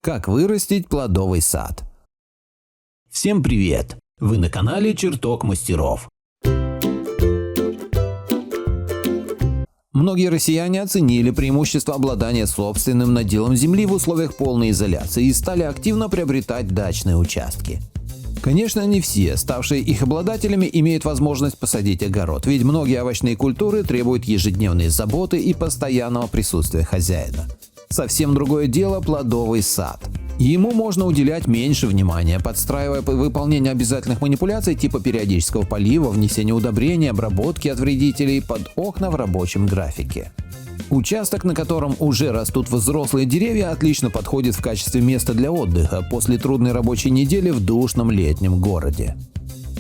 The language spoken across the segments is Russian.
Как вырастить плодовый сад? Всем привет! Вы на канале Чертог мастеров. Многие россияне оценили преимущество обладания собственным наделом земли в условиях полной изоляции и стали активно приобретать дачные участки. Конечно, не все, ставшие их обладателями, имеют возможность посадить огород, ведь многие овощные культуры требуют ежедневной заботы и постоянного присутствия хозяина. Совсем другое дело плодовый сад. Ему можно уделять меньше внимания, подстраивая выполнение обязательных манипуляций типа периодического полива, внесения удобрений, обработки от вредителей под окна в рабочем графике. Участок, на котором уже растут взрослые деревья, отлично подходит в качестве места для отдыха после трудной рабочей недели в душном летнем городе.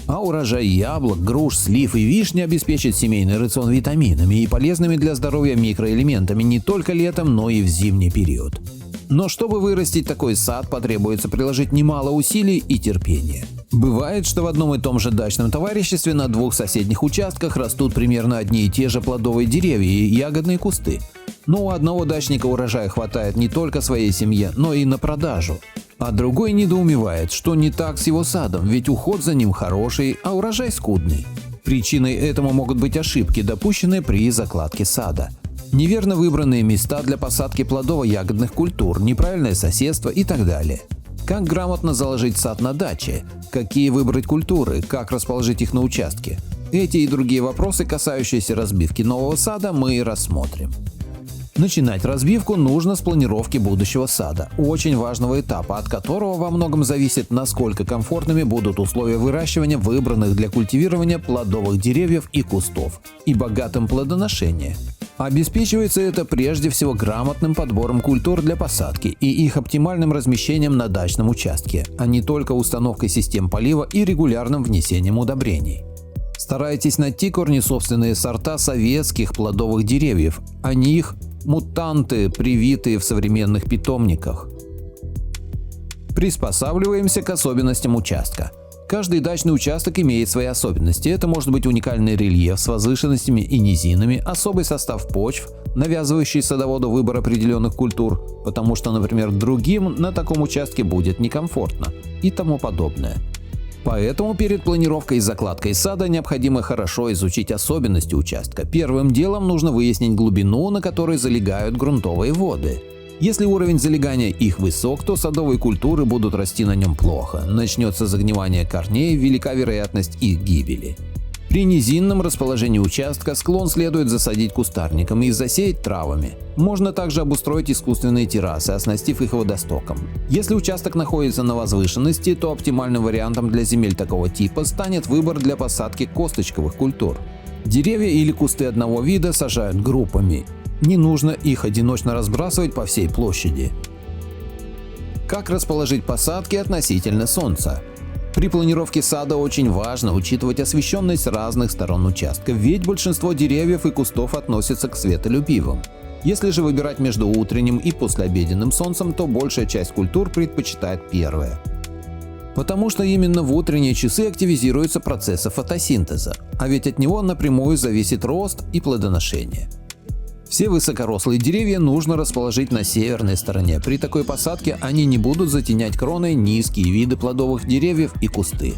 А урожай яблок, груш, слив и вишни обеспечит семейный рацион витаминами и полезными для здоровья микроэлементами не только летом, но и в зимний период. Но чтобы вырастить такой сад, потребуется приложить немало усилий и терпения. Бывает, что в одном и том же дачном товариществе на двух соседних участках растут примерно одни и те же плодовые деревья и ягодные кусты. Но у одного дачника урожая хватает не только своей семье, но и на продажу. А другой недоумевает, что не так с его садом, ведь уход за ним хороший, а урожай скудный. Причиной этому могут быть ошибки, допущенные при закладке сада. Неверно выбранные места для посадки плодово-ягодных культур, неправильное соседство и так далее. Как грамотно заложить сад на даче? Какие выбрать культуры? Как расположить их на участке? Эти и другие вопросы, касающиеся разбивки нового сада, мы и рассмотрим. Начинать разбивку нужно с планировки будущего сада, очень важного этапа, от которого во многом зависит, насколько комфортными будут условия выращивания выбранных для культивирования плодовых деревьев и кустов, и богатым плодоношением. Обеспечивается это прежде всего грамотным подбором культур для посадки и их оптимальным размещением на дачном участке, а не только установкой систем полива и регулярным внесением удобрений. Старайтесь найти корнесобственные сорта советских плодовых деревьев, а не их мутанты, привитые в современных питомниках. Приспосабливаемся к особенностям участка. Каждый дачный участок имеет свои особенности. Это может быть уникальный рельеф с возвышенностями и низинами, особый состав почв, навязывающий садоводу выбор определенных культур, потому что, например, другим на таком участке будет некомфортно и тому подобное. Поэтому перед планировкой и закладкой сада необходимо хорошо изучить особенности участка. Первым делом нужно выяснить глубину, на которой залегают грунтовые воды. Если уровень залегания их высок, то садовые культуры будут расти на нем плохо, начнется загнивание корней, велика вероятность их гибели. При низинном расположении участка склон следует засадить кустарником и засеять травами. Можно также обустроить искусственные террасы, оснастив их водостоком. Если участок находится на возвышенности, то оптимальным вариантом для земель такого типа станет выбор для посадки косточковых культур. Деревья или кусты одного вида сажают группами. Не нужно их одиночно разбрасывать по всей площади. Как расположить посадки относительно солнца? При планировке сада очень важно учитывать освещенность разных сторон участка, ведь большинство деревьев и кустов относятся к светолюбивым. Если же выбирать между утренним и послеобеденным солнцем, то большая часть культур предпочитает первое. Потому что именно в утренние часы активизируются процессы фотосинтеза, а ведь от него напрямую зависит рост и плодоношение. Все высокорослые деревья нужно расположить на северной стороне. При такой посадке они не будут затенять кроной низкие виды плодовых деревьев и кусты.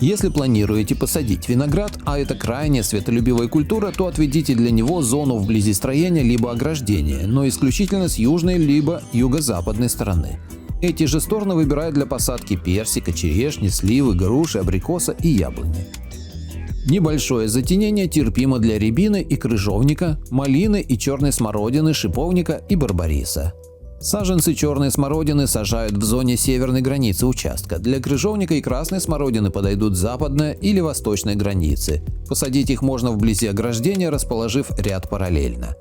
Если планируете посадить виноград, а это крайне светолюбивая культура, то отведите для него зону вблизи строения либо ограждения, но исключительно с южной либо юго-западной стороны. Эти же стороны выбирают для посадки персика, черешни, сливы, груши, абрикоса и яблони. Небольшое затенение терпимо для рябины и крыжовника, малины и черной смородины, шиповника и барбариса. Саженцы черной смородины сажают в зоне северной границы участка. Для крыжовника и красной смородины подойдут западная или восточная границы. Посадить их можно вблизи ограждения, расположив ряд параллельно.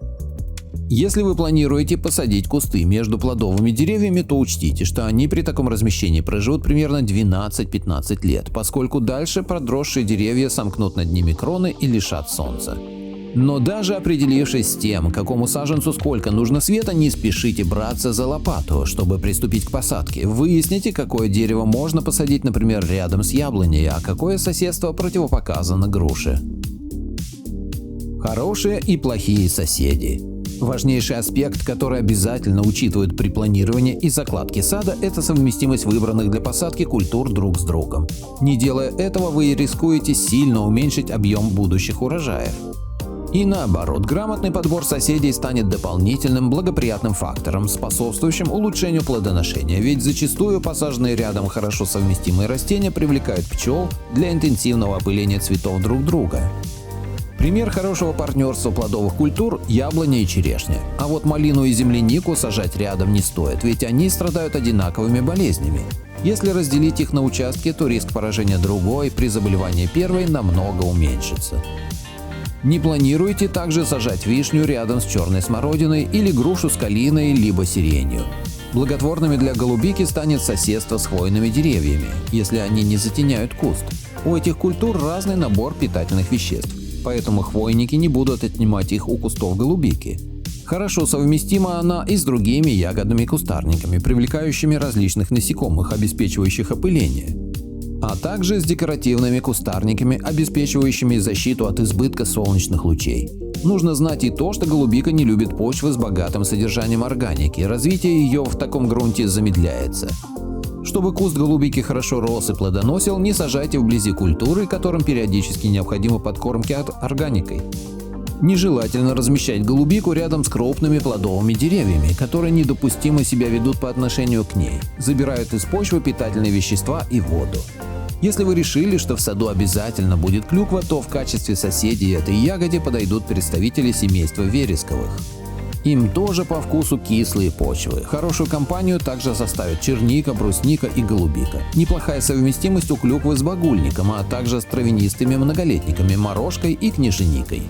Если вы планируете посадить кусты между плодовыми деревьями, то учтите, что они при таком размещении проживут примерно 12-15 лет, поскольку дальше подросшие деревья сомкнут над ними кроны и лишат солнца. Но даже определившись с тем, какому саженцу сколько нужно света, не спешите браться за лопату, чтобы приступить к посадке. Выясните, какое дерево можно посадить, например, рядом с яблоней, а какое соседство противопоказано груше. Хорошие и плохие соседи. Важнейший аспект, который обязательно учитывают при планировании и закладке сада, это совместимость выбранных для посадки культур друг с другом. Не делая этого, вы рискуете сильно уменьшить объем будущих урожаев. И наоборот, грамотный подбор соседей станет дополнительным благоприятным фактором, способствующим улучшению плодоношения, ведь зачастую посаженные рядом хорошо совместимые растения привлекают пчел для интенсивного опыления цветов друг друга. Пример хорошего партнерства плодовых культур – яблоня и черешня. А вот малину и землянику сажать рядом не стоит, ведь они страдают одинаковыми болезнями. Если разделить их на участки, то риск поражения другой при заболевании первой намного уменьшится. Не планируйте также сажать вишню рядом с черной смородиной или грушу с калиной либо сиренью. Благотворными для голубики станет соседство с хвойными деревьями, если они не затеняют куст. У этих культур разный набор питательных веществ, поэтому хвойники не будут отнимать их у кустов голубики. Хорошо совместима она и с другими ягодными кустарниками, привлекающими различных насекомых, обеспечивающих опыление, а также с декоративными кустарниками, обеспечивающими защиту от избытка солнечных лучей. Нужно знать и то, что голубика не любит почвы с богатым содержанием органики, развитие ее в таком грунте замедляется. Чтобы куст голубики хорошо рос и плодоносил, не сажайте вблизи культуры, которым периодически необходимы подкормки органикой. Нежелательно размещать голубику рядом с крупными плодовыми деревьями, которые недопустимо себя ведут по отношению к ней, забирают из почвы питательные вещества и воду. Если вы решили, что в саду обязательно будет клюква, то в качестве соседей этой ягоде подойдут представители семейства вересковых. Им тоже по вкусу кислые почвы. Хорошую компанию также составят черника, брусника и голубика. Неплохая совместимость у клюквы с багульником, а также с травянистыми многолетниками, морожкой и княженикой.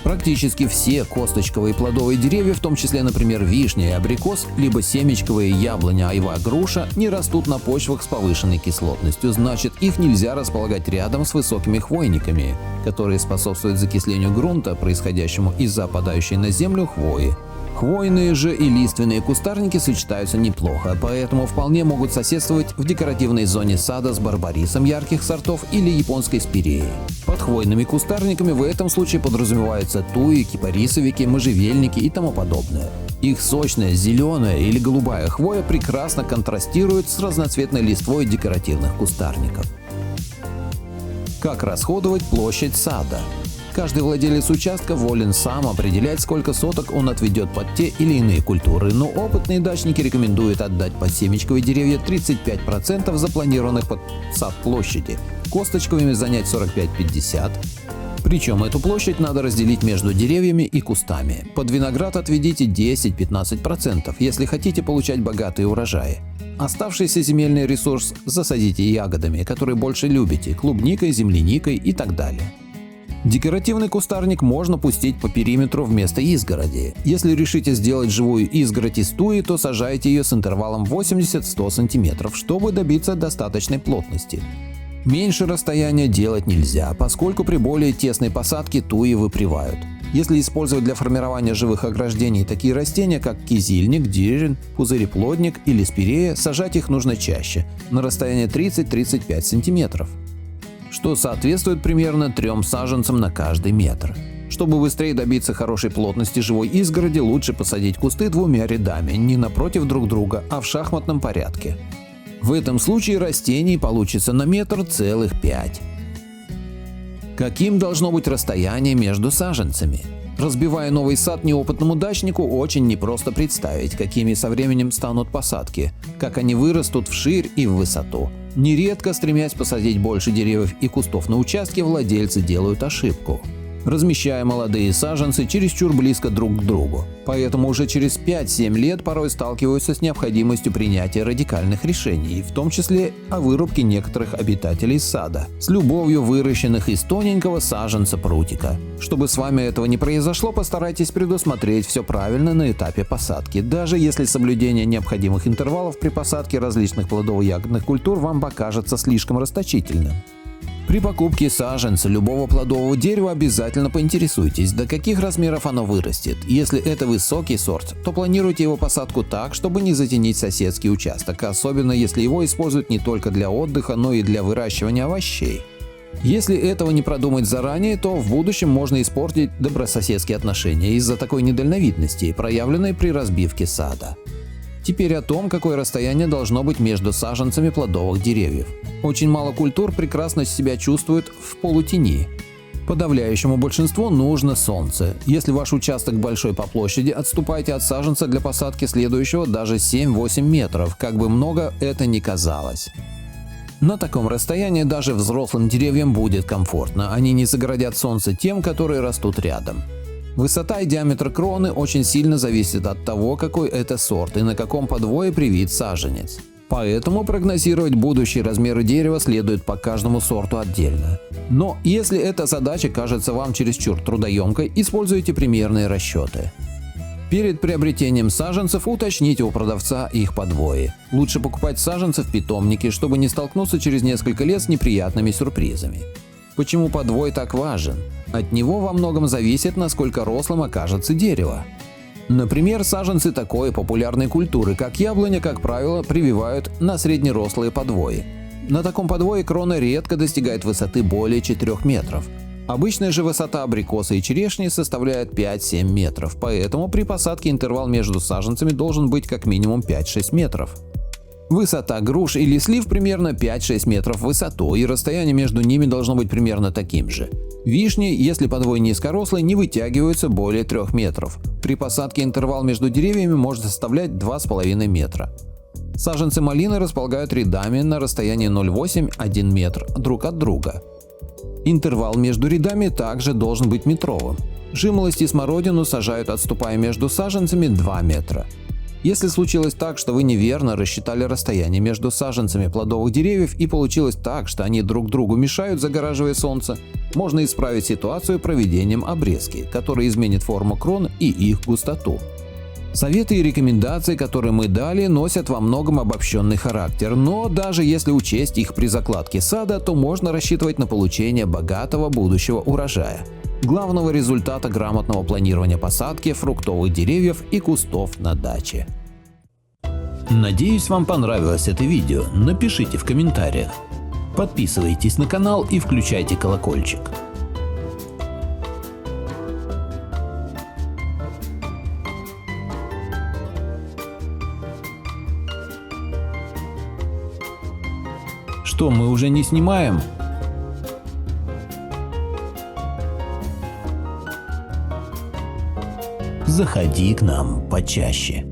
Практически все косточковые плодовые деревья, в том числе, например, вишня и абрикос, либо семечковые яблоня, айва, груша, не растут на почвах с повышенной кислотностью, значит, их нельзя располагать рядом с высокими хвойниками, которые способствуют закислению грунта, происходящему из-за опадающей на землю хвои. Хвойные же и лиственные кустарники сочетаются неплохо, поэтому вполне могут соседствовать в декоративной зоне сада с барбарисом ярких сортов или японской спиреей. Под хвойными кустарниками в этом случае подразумеваются туи, кипарисовики, можжевельники и тому подобное. Их сочная зеленая или голубая хвоя прекрасно контрастирует с разноцветной листвой декоративных кустарников. Как расходовать площадь сада? Каждый владелец участка волен сам определять, сколько соток он отведет под те или иные культуры, но опытные дачники рекомендуют отдать под семечковые деревья 35% запланированных под сад площади, косточковыми занять 45-50%. Причем эту площадь надо разделить между деревьями и кустами. Под виноград отведите 10-15%, если хотите получать богатые урожаи. Оставшийся земельный ресурс засадите ягодами, которые больше любите, клубникой, земляникой и так далее. Декоративный кустарник можно пустить по периметру вместо изгороди. Если решите сделать живую изгородь из туи, то сажайте ее с интервалом 80-100 см, чтобы добиться достаточной плотности. Меньше расстояния делать нельзя, поскольку при более тесной посадке туи выпривают. Если использовать для формирования живых ограждений такие растения, как кизильник, дерен, пузыреплодник или спирея, сажать их нужно чаще, на расстояние 30-35 см. Что соответствует примерно 3 саженцам на каждый метр. Чтобы быстрее добиться хорошей плотности живой изгороди, лучше посадить кусты 2 рядами, не напротив друг друга, а в шахматном порядке. В этом случае растений получится на метр целых 5. Каким должно быть расстояние между саженцами? Разбивая новый сад неопытному дачнику, очень непросто представить, какими со временем станут посадки, как они вырастут вширь и в высоту. Нередко, стремясь посадить больше деревьев и кустов на участке, владельцы делают ошибку, размещая молодые саженцы чересчур близко друг к другу. Поэтому уже через 5-7 лет порой сталкиваются с необходимостью принятия радикальных решений, в том числе о вырубке некоторых обитателей сада, с любовью выращенных из тоненького саженца прутика. Чтобы с вами этого не произошло, постарайтесь предусмотреть все правильно на этапе посадки, даже если соблюдение необходимых интервалов при посадке различных плодово-ягодных культур вам покажется слишком расточительным. При покупке саженца любого плодового дерева обязательно поинтересуйтесь, до каких размеров оно вырастет. Если это высокий сорт, то планируйте его посадку так, чтобы не затенить соседский участок, особенно если его используют не только для отдыха, но и для выращивания овощей. Если этого не продумать заранее, то в будущем можно испортить добрососедские отношения из-за такой недальновидности, проявленной при разбивке сада. Теперь о том, какое расстояние должно быть между саженцами плодовых деревьев. Очень мало культур прекрасно себя чувствуют в полутени. Подавляющему большинству нужно солнце. Если ваш участок большой по площади, отступайте от саженца для посадки следующего даже 7-8 метров, как бы много это ни казалось. На таком расстоянии даже взрослым деревьям будет комфортно, они не загородят солнце тем, которые растут рядом. Высота и диаметр кроны очень сильно зависят от того, какой это сорт и на каком подвое привит саженец. Поэтому прогнозировать будущие размеры дерева следует по каждому сорту отдельно. Но если эта задача кажется вам чересчур трудоемкой, используйте примерные расчеты. Перед приобретением саженцев уточните у продавца их подвои. Лучше покупать саженцы в питомнике, чтобы не столкнуться через несколько лет с неприятными сюрпризами. Почему подвой так важен? От него во многом зависит, насколько рослым окажется дерево. Например, саженцы такой популярной культуры, как яблоня, как правило, прививают на среднерослые подвои. На таком подвое крона редко достигает высоты более 4 метров. Обычная же высота абрикоса и черешни составляет 5-7 метров, поэтому при посадке интервал между саженцами должен быть как минимум 5-6 метров. Высота груш или слив примерно 5-6 метров в высоту, и расстояние между ними должно быть примерно таким же. Вишни, если подвой низкорослый, не вытягиваются более 3 метров. При посадке интервал между деревьями может составлять 2,5 метра. Саженцы малины располагают рядами на расстоянии 0,8–1 метр друг от друга. Интервал между рядами также должен быть метровым. Жимолость и смородину сажают, отступая между саженцами 2 метра. Если случилось так, что вы неверно рассчитали расстояние между саженцами плодовых деревьев и получилось так, что они друг другу мешают, загораживая солнце, можно исправить ситуацию проведением обрезки, которая изменит форму крон и их густоту. Советы и рекомендации, которые мы дали, носят во многом обобщенный характер, но даже если учесть их при закладке сада, то можно рассчитывать на получение богатого будущего урожая. Главного результата грамотного планирования посадки фруктовых деревьев и кустов на даче. Надеюсь, вам понравилось это видео. Напишите в комментариях. Подписывайтесь на канал и включайте колокольчик. Что, мы уже не снимаем? Заходи к нам почаще.